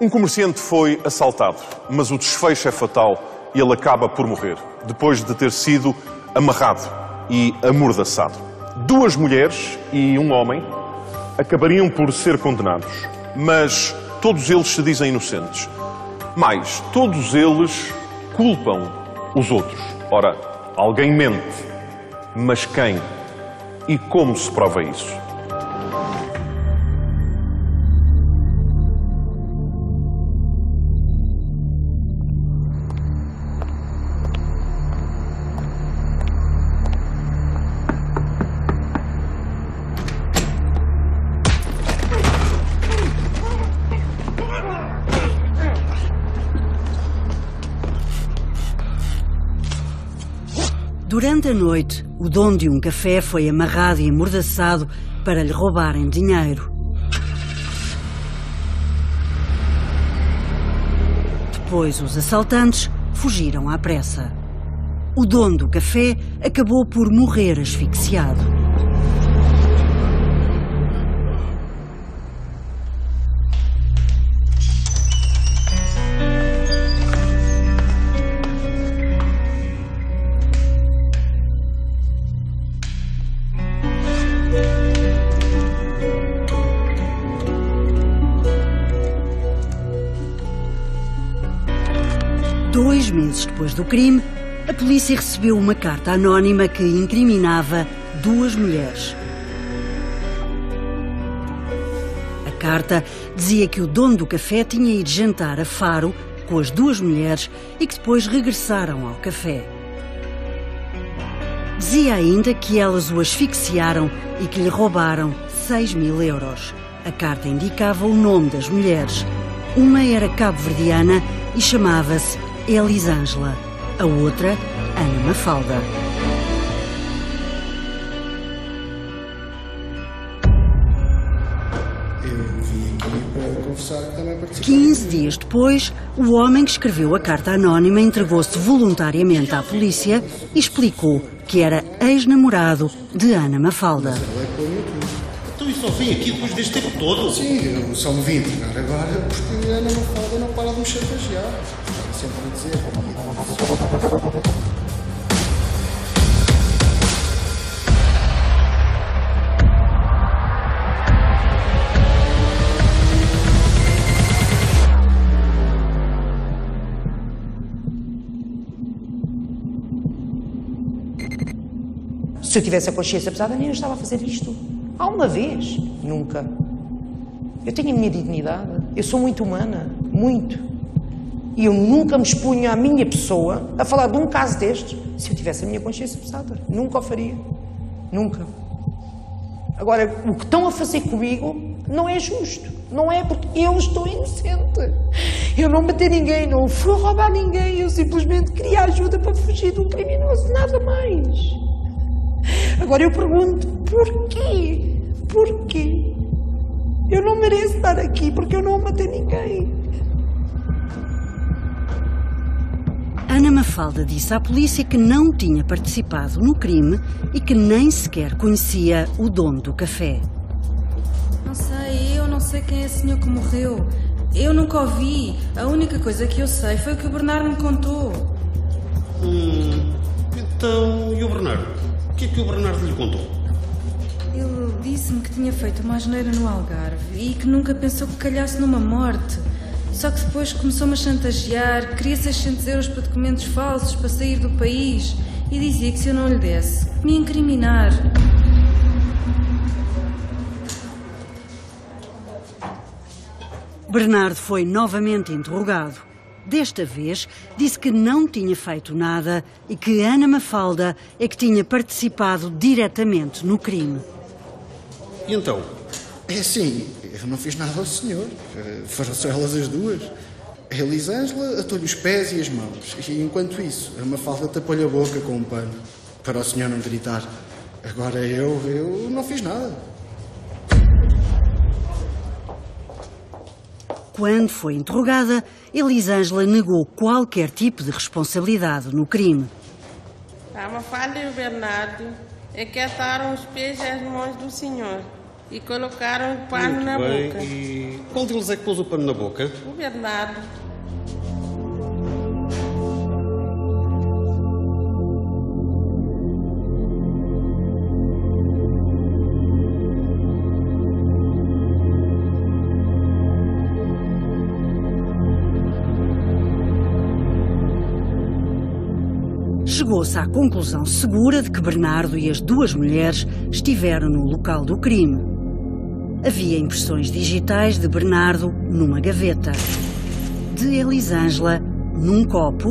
Um comerciante foi assaltado, mas o desfecho é fatal e ele acaba por morrer, depois de ter sido amarrado e amordaçado. 2 mulheres e um homem acabariam por ser condenados, mas todos eles se dizem inocentes. Mas todos eles culpam os outros. Ora, alguém mente, mas quem? E como se prova isso? Durante a noite, o dono de um café foi amarrado e amordaçado para lhe roubarem dinheiro. Depois, os assaltantes fugiram à pressa. O dono do café acabou por morrer asfixiado. Dois meses depois do crime, a polícia recebeu uma carta anónima que incriminava 2 mulheres. A carta dizia que o dono do café tinha ido jantar a Faro com as 2 mulheres e que depois regressaram ao café. Dizia ainda que elas o asfixiaram e que lhe roubaram 6.000 euros. A carta indicava o nome das mulheres. Uma era cabo-verdiana e chamava-se Elisângela, a outra, Ana Mafalda. Eu vim aqui para confessar que também participei. 15 dias depois, o homem que escreveu a carta anónima entregou-se voluntariamente à polícia e explicou que era ex-namorado de Ana Mafalda. Então e só vim aqui depois deste tempo todo? Sim, eu só me vim entregar agora porque a Ana Mafalda não para de me chantagear. Sempre a dizer. Se eu tivesse a consciência pesada, nem eu estava a fazer isto. Há uma vez? Nunca. Eu tenho a minha dignidade. Eu sou muito humana. Muito. E eu nunca me expunha à minha pessoa a falar de um caso destes se eu tivesse a minha consciência pesada. Nunca o faria. Nunca. Agora, o que estão a fazer comigo não é justo. Não é porque eu estou inocente. Eu não matei ninguém, não fui roubar ninguém. Eu simplesmente queria ajuda para fugir de um criminoso. Nada mais. Agora eu pergunto, porquê? Porquê? Eu não mereço estar aqui porque eu não matei ninguém. Ana Mafalda disse à polícia que não tinha participado no crime e que nem sequer conhecia o dono do café. Eu não sei quem é esse senhor que morreu. Eu nunca o vi. A única coisa que eu sei foi o que o Bernardo me contou. Então, e o Bernardo? O que é que o Bernardo lhe contou? Ele disse-me que tinha feito uma asneira no Algarve e que nunca pensou que calhasse numa morte. Só que depois começou-me a chantagear, queria 600 euros para documentos falsos para sair do país e dizia que se eu não lhe desse, me ia incriminar. Bernardo foi novamente interrogado. Desta vez, disse que não tinha feito nada e que Ana Mafalda é que tinha participado diretamente no crime. E então? É assim, eu não fiz nada ao senhor. Foram só elas as 2. A Elisângela atou-lhe os pés e as mãos. E enquanto isso, a Mafalda tapou-lhe a boca com um pano para o senhor não gritar. Agora eu não fiz nada. Quando foi interrogada, Elisângela negou qualquer tipo de responsabilidade no crime. A Mafalda e o Bernardo é que ataram os pés e as mãos do senhor e colocaram o pano na boca. E qual deles é que pôs o pano na boca? O Bernardo. Chegou-se à conclusão segura de que Bernardo e as duas mulheres estiveram no local do crime. Havia impressões digitais de Bernardo numa gaveta, de Elisângela num copo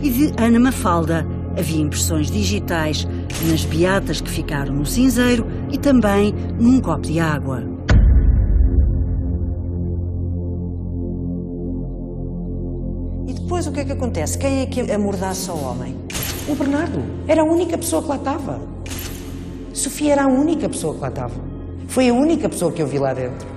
e de Ana Mafalda havia impressões digitais nas beatas que ficaram no cinzeiro e também num copo de água. E depois o que é que acontece? Quem é que amordaça o homem? O Bernardo. Era a única pessoa que lá estava. Sofia era a única pessoa que lá estava. Foi a única pessoa que eu vi lá dentro.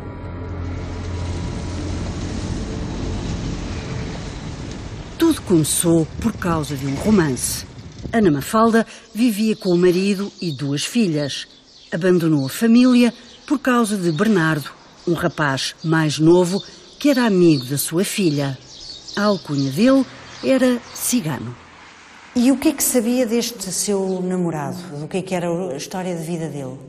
Tudo começou por causa de um romance. Ana Mafalda vivia com o marido e duas filhas. Abandonou a família por causa de Bernardo, um rapaz mais novo que era amigo da sua filha. A alcunha dele era Cigano. E o que é que sabia deste seu namorado? Do que era a história de vida dele?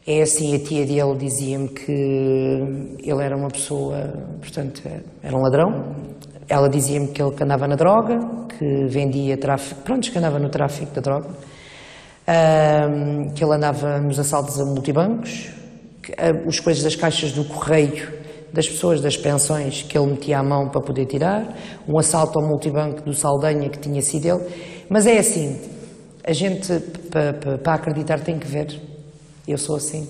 É assim, a tia dele dizia-me que ele era uma pessoa, portanto, era um ladrão. Ela dizia-me que ele andava na droga, que vendia tráfico, pronto, que andava no tráfico da droga, que ele andava nos assaltos a multibancos, que, as coisas das caixas do correio das pessoas das pensões que ele metia à mão para poder tirar, um assalto ao multibanco do Saldanha que tinha sido ele. Mas é assim, a gente para acreditar tem que ver. Eu sou assim.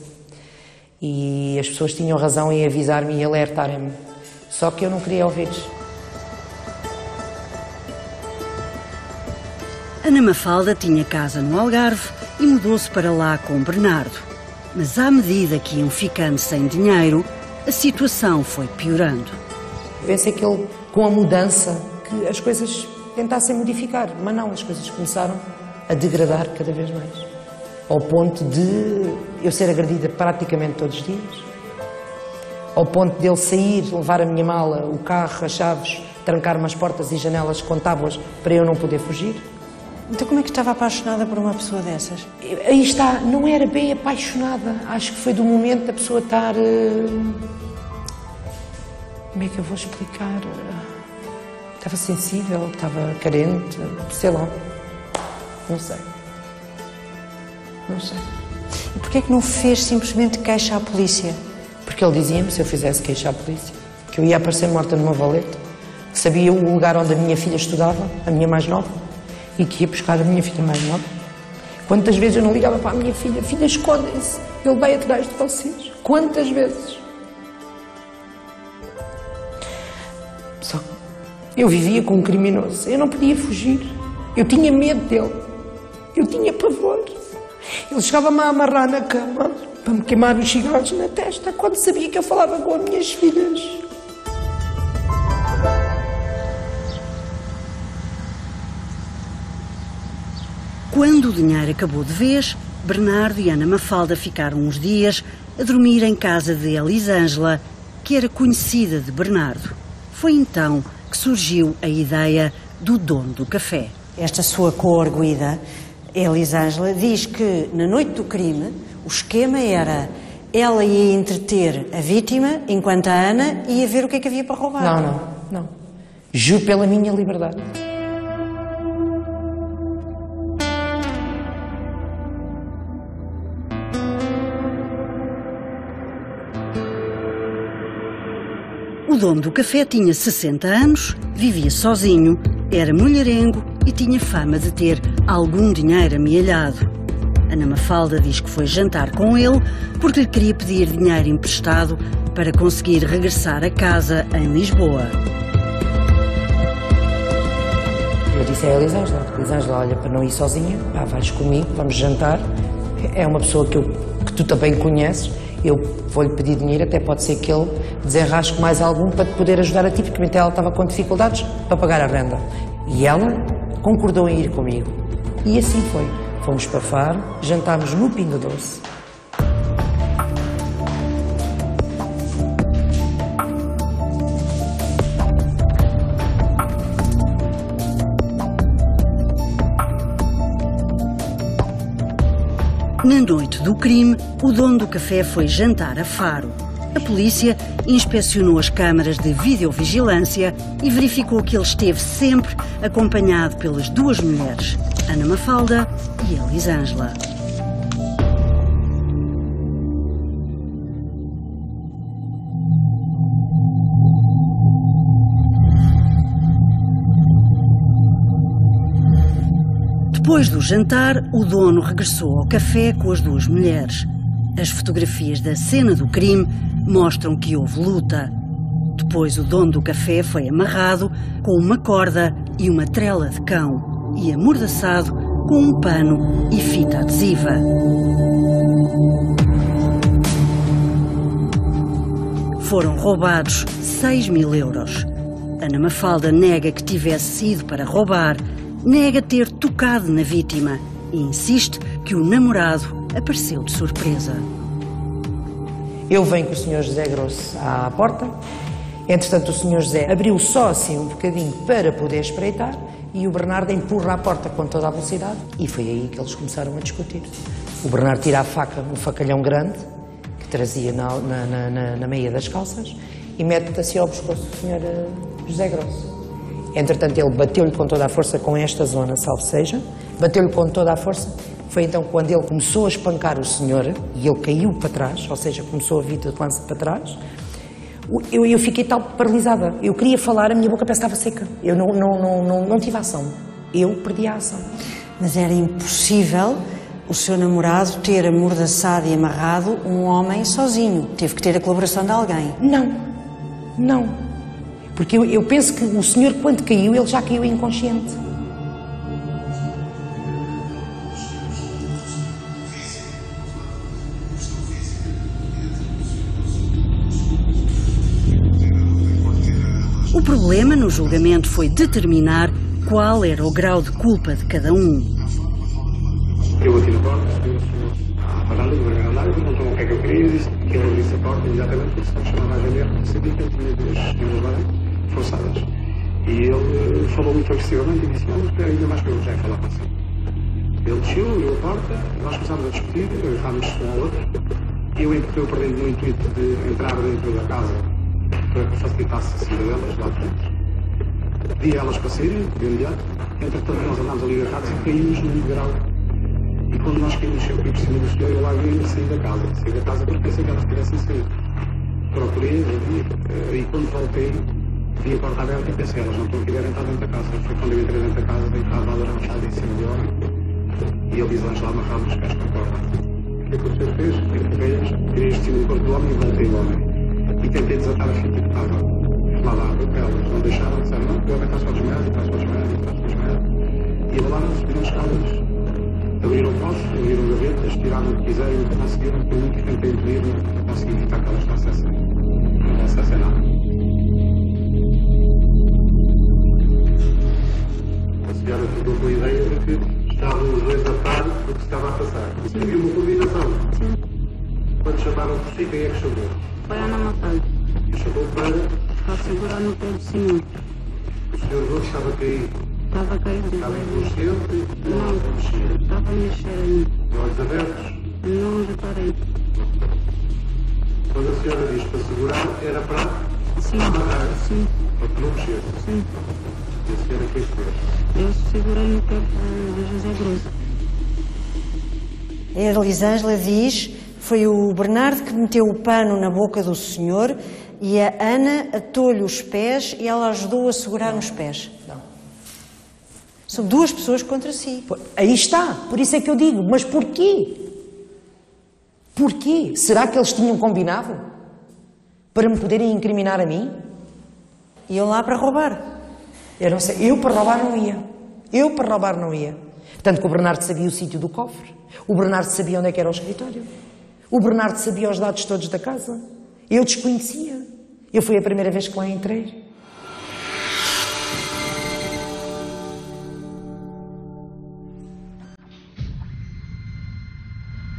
E as pessoas tinham razão em avisar-me e alertarem-me. Só que eu não queria ouvir. Ana Mafalda tinha casa no Algarve e mudou-se para lá com Bernardo. Mas à medida que iam ficando sem dinheiro, a situação foi piorando. Pensei que ele, com a mudança, que as coisas tentassem modificar, mas não, as coisas começaram a degradar cada vez mais. Ao ponto de eu ser agredida praticamente todos os dias. Ao ponto de ele sair, levar a minha mala, o carro, as chaves, trancar-me as portas e janelas com tábuas para eu não poder fugir. Então como é que estava apaixonada por uma pessoa dessas? Aí está, não era bem apaixonada. Acho que foi do momento da pessoa estar... Como é que eu vou explicar? Estava sensível, estava carente, sei lá. Não sei. Não sei. E porquê é que não fez simplesmente queixa à polícia? Porque ele dizia-me, se eu fizesse queixa à polícia, que eu ia aparecer morta numa valeta, que sabia o lugar onde a minha filha estudava, a minha mais nova, e que ia buscar a minha filha mais nova. Quantas vezes eu não ligava para a minha filha? Filha, escondem-se, ele vai atrás de vocês. Quantas vezes? Só que eu vivia com um criminoso, eu não podia fugir. Eu tinha medo dele, eu tinha pavor. Ele chegava-me a amarrar na cama para me queimar os cigarros na testa quando sabia que eu falava com as minhas filhas. Quando o dinheiro acabou de vez, Bernardo e Ana Mafalda ficaram uns dias a dormir em casa de Elisângela, que era conhecida de Bernardo. Foi então que surgiu a ideia do dono do café. Esta sua co-arguida, Elisângela, diz que na noite do crime o esquema era ela ia entreter a vítima enquanto a Ana ia ver o que é que havia para roubar. Não. Juro pela minha liberdade. O dono do café tinha 60 anos, vivia sozinho, era mulherengo e tinha fama de ter algum dinheiro amealhado. Ana Mafalda diz que foi jantar com ele porque lhe queria pedir dinheiro emprestado para conseguir regressar a casa em Lisboa. Eu disse a Elisângela, olha, para não ir sozinha, vais comigo, vamos jantar. É uma pessoa que tu também conheces. Eu vou-lhe pedir dinheiro, até pode ser que ele desenrasque mais algum para te poder ajudar a ti, porque ela estava com dificuldades para pagar a renda. E ela concordou em ir comigo. E assim foi. Fomos para Faro, jantámos no Pingo Doce. Na noite do crime, o dono do café foi jantar a Faro. A polícia inspecionou as câmaras de videovigilância e verificou que ele esteve sempre acompanhado pelas duas mulheres, Ana Mafalda e Elisângela. Depois do jantar, o dono regressou ao café com as duas mulheres. As fotografias da cena do crime mostram que houve luta. Depois, o dono do café foi amarrado com uma corda e uma trela de cão e amordaçado com um pano e fita adesiva. Foram roubados 6.000 euros. Ana Mafalda nega que tivesse sido para roubar, nega ter tocado na vítima e insiste que o namorado apareceu de surpresa. Eu venho com o Sr. José Grosso à porta. Entretanto, o Sr. José abriu só assim um bocadinho para poder espreitar e o Bernardo empurra a porta com toda a velocidade e foi aí que eles começaram a discutir. O Bernardo tira a faca, um facalhão grande, que trazia na meia das calças e mete-te assim ao pescoço do Sr. José Grosso. Entretanto, ele bateu-lhe com toda a força com esta zona, salvo seja, bateu-lhe com toda a força. Foi então quando ele começou a espancar o senhor e ele caiu para trás, ou seja, começou a vir de lance para trás. Eu fiquei tal paralisada. Eu queria falar, a minha boca parece que estava seca. Eu não tive ação. Eu perdi a ação. Mas era impossível o seu namorado ter amordaçado e amarrado um homem sozinho. Teve que ter a colaboração de alguém. Não. Porque eu penso que o senhor, quando caiu, ele já caiu inconsciente. O problema no julgamento foi determinar qual era o grau de culpa de cada um. Eu bati na porta, parando, eu perguntou o que é que eu queria, disse que ele abrisse a porta imediatamente, porque se não chamava a GNR, porque sabia que ele tinha duas senhoras forçadas. E ele falou muito agressivamente e disse, não, mas ainda mais que eu já ia falar assim. Ele desceu, abriu a porta, nós começámos a discutir, agarrámos-nos um ao outro, e eu perdendo no intuito de entrar dentro da casa para que facilitasse a saída delas lá dentro. Pedi a elas para saírem, de imediato, entretanto nós andámos ali agarrados e caímos num degrau. E quando nós caímos sempre por cima do senhor, eu lá vi sair da casa. Saí da casa porque pensei que elas tivessem saído. Procurei, e quando voltei, vi a porta aberta e pensei, elas não estão aqui, devem estar dentro da casa. Foi quando eu entrei dentro da casa, deitado a ladra machada em cima do homem. E ele diz lá amarrado os pés para a porta. O que é que o senhor fez? Eu peguei-as, tirei este cima do corpo do homem e voltei o homem. E tentei desatar a fita que estava lá da água, elas não deixaram, disseram, não, o homem está só desmaiado, está só desmaiado, está só desmaiado. E abalaram, subiram escadas, abriram postos, abriram gavetas, tiraram o que quiserem, não conseguiram, eu nunca tentei impedir, não consegui evitar que elas não acessem nada. A senhora ficou com a ideia de que estavam os dois a par do que se estava a passar. Havia uma combinação. Quando chamaram por si, quem é que chamou? Foi a Ana Mafalda. E chamou para segurar no pé do senhor. O senhor Gomes estava caído? Estava caído. Estava inconsciente? Não, estava a mexer ainda. De olhos abertos? Não reparei. Quando a senhora diz para segurar, era para amarrar? Sim. Para que não mexesse? Sim. E a senhora fez o Eu segurei no pé de José Grosso. A Elisângela diz, foi o Bernardo que meteu o pano na boca do senhor e a Ana atou-lhe os pés e ela ajudou a segurar nos pés. Não. São duas pessoas contra si. Aí está, por isso é que eu digo, mas porquê? Porquê? Será que eles tinham combinado? Para me poderem incriminar a mim? Iam lá para roubar. Eu não sei, eu para roubar não ia. Eu para roubar não ia. Tanto que o Bernardo sabia o sítio do cofre. O Bernardo sabia onde é que era o escritório. O Bernardo sabia os dados todos da casa. Eu desconhecia. Eu fui a primeira vez que lá entrei.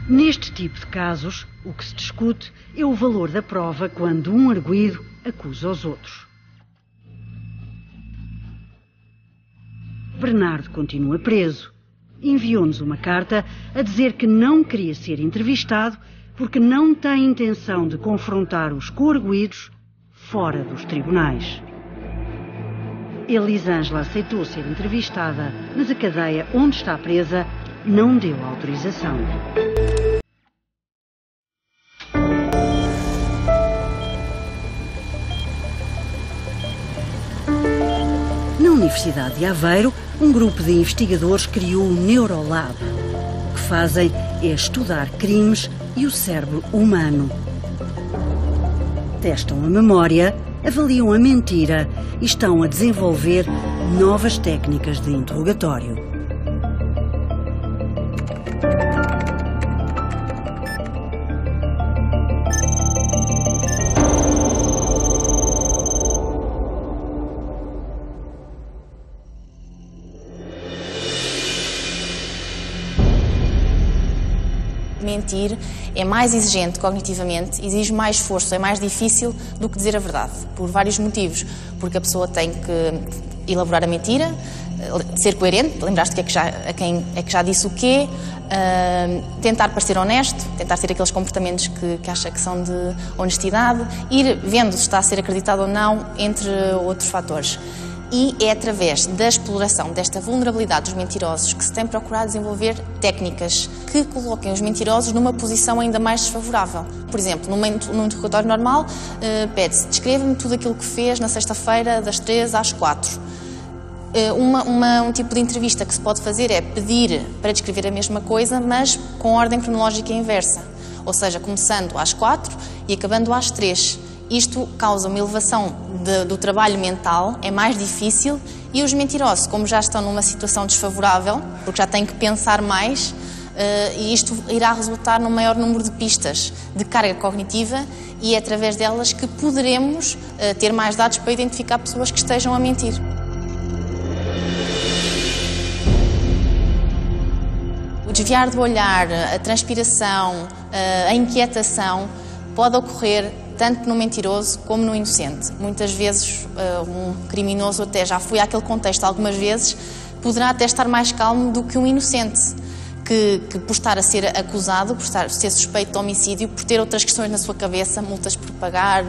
Neste tipo de casos, o que se discute é o valor da prova quando um arguido acusa os outros. Bernardo continua preso. enviou-nos uma carta a dizer que não queria ser entrevistado porque não tem intenção de confrontar os coarguidos fora dos tribunais. Elisângela aceitou ser entrevistada, mas a cadeia onde está presa não deu autorização. Na Universidade de Aveiro, um grupo de investigadores criou o Neurolab. O que fazem é estudar crimes e o cérebro humano. Testam a memória, avaliam a mentira e estão a desenvolver novas técnicas de interrogatório. Mentir é mais exigente cognitivamente, exige mais esforço, é mais difícil do que dizer a verdade, por vários motivos. Porque a pessoa tem que elaborar a mentira, ser coerente, lembrar-se a quem é que já disse o quê, tentar parecer honesto, tentar ter aqueles comportamentos que acha que são de honestidade, ir vendo se está a ser acreditado ou não, entre outros fatores. E é através da exploração desta vulnerabilidade dos mentirosos que se tem procurado desenvolver técnicas que coloquem os mentirosos numa posição ainda mais desfavorável. Por exemplo, num interrogatório normal, pede-se: descreva-me tudo aquilo que fez na sexta-feira das 3 às 4. Um tipo de entrevista que se pode fazer é pedir para descrever a mesma coisa, mas com ordem cronológica inversa. Ou seja, começando às 4 e acabando às 3. Isto causa uma elevação do trabalho mental, é mais difícil, e os mentirosos, como já estão numa situação desfavorável, porque já têm que pensar mais, e isto irá resultar num maior número de pistas de carga cognitiva, e é através delas que poderemos ter mais dados para identificar pessoas que estejam a mentir. O desviar do olhar, a transpiração, a inquietação pode ocorrer tanto no mentiroso como no inocente. Muitas vezes um criminoso, até já foi àquele contexto algumas vezes, poderá até estar mais calmo do que um inocente, que por estar a ser acusado, por ser suspeito de homicídio, por ter outras questões na sua cabeça, multas por pagar,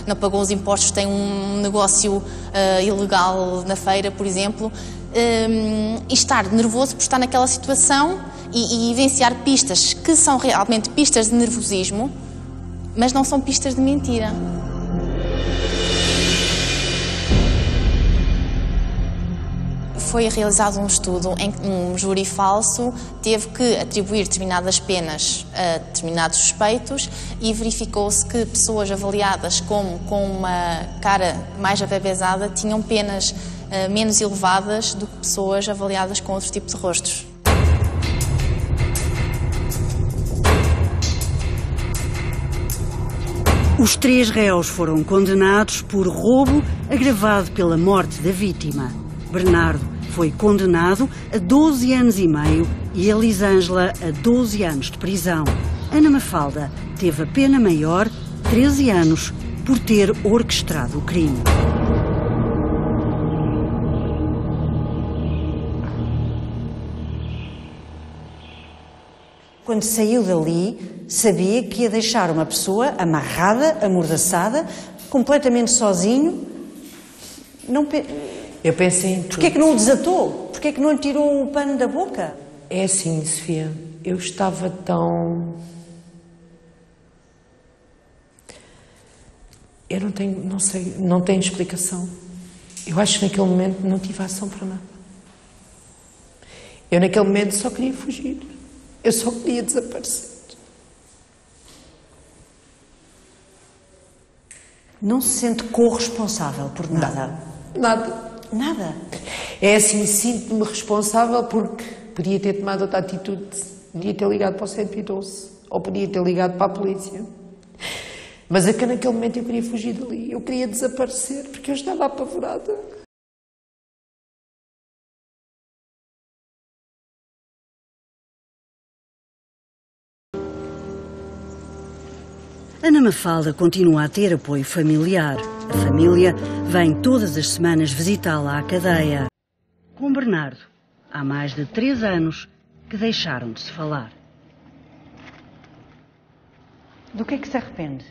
não pagou os impostos, tem um negócio ilegal na feira, por exemplo, e estar nervoso por estar naquela situação e vivenciar pistas que são realmente pistas de nervosismo, mas não são pistas de mentira. Foi realizado um estudo em que um júri falso teve que atribuir determinadas penas a determinados suspeitos e verificou-se que pessoas avaliadas com uma cara mais abebezada tinham penas menos elevadas do que pessoas avaliadas com outro tipo de rostos. Os 3 réus foram condenados por roubo agravado pela morte da vítima. Bernardo foi condenado a 12 anos e meio e Elisângela a 12 anos de prisão. Ana Mafalda teve a pena maior, 13 anos, por ter orquestrado o crime. Quando saiu dali, sabia que ia deixar uma pessoa amarrada, amordaçada, completamente sozinho. Eu pensei em tudo. Porquê é que não o desatou? Porquê é que não lhe tirou o pano da boca? É assim, Sofia, eu estava tão... Eu não tenho explicação. Eu acho que naquele momento não tive ação para nada. Eu naquele momento só queria fugir. Eu só queria desaparecer. Não se sente corresponsável por nada? Nada. Nada? É assim, sinto-me responsável porque podia ter tomado outra atitude. Podia ter ligado para o 112 ou podia ter ligado para a polícia. Mas é que naquele momento eu queria fugir dali. Eu queria desaparecer porque eu estava apavorada. Ana Mafalda continua a ter apoio familiar. A família vem todas as semanas visitá-la à cadeia. Com Bernardo, há mais de 3 anos, que deixaram de se falar. Do que é que se arrepende?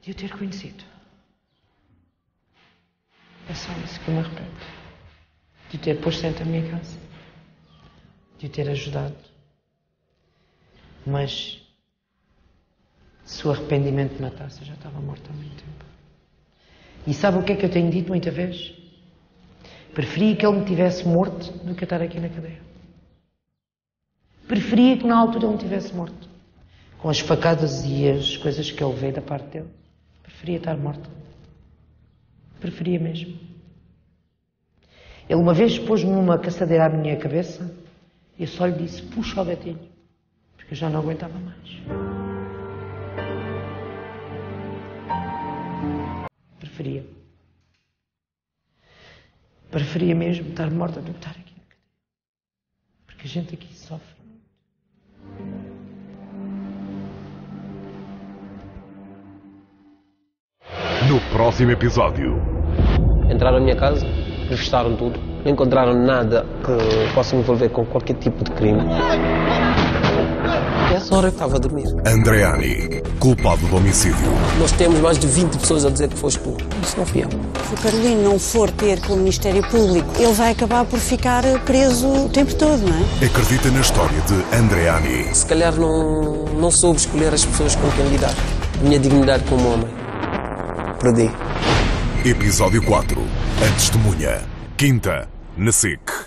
De o ter conhecido. É só isso que eu me arrependo. De o ter posto dentro da minha casa. De o ter ajudado. Mas se o arrependimento me matasse, eu já estava morto há muito tempo. E sabe o que é que eu tenho dito muita vez? Preferia que ele me tivesse morto do que eu estar aqui na cadeia. Preferia que na altura ele me tivesse morto. Com as facadas e as coisas que ele levei da parte dele. Preferia estar morto. Preferia mesmo. Ele uma vez pôs-me uma caçadeira à minha cabeça e eu só lhe disse, puxa o gatilho. Porque eu já não aguentava mais. Preferia. Preferia mesmo estar morta do que estar aqui na cadeia. Porque a gente aqui sofre. No próximo episódio. Entraram na minha casa, revistaram tudo, não encontraram nada que possa me envolver com qualquer tipo de crime. E essa hora eu estava a dormir. Andreani, culpado do homicídio. Nós temos mais de 20 pessoas a dizer que foste tu. Isso não fui eu. Se o Carolino não for ter com o Ministério Público, ele vai acabar por ficar preso o tempo todo, não é? Acredita na história de Andreani. Se calhar não soube escolher as pessoas com quem lidar. A minha dignidade como homem. Perdi. Episódio 4. A Testemunha. Quinta, na SIC.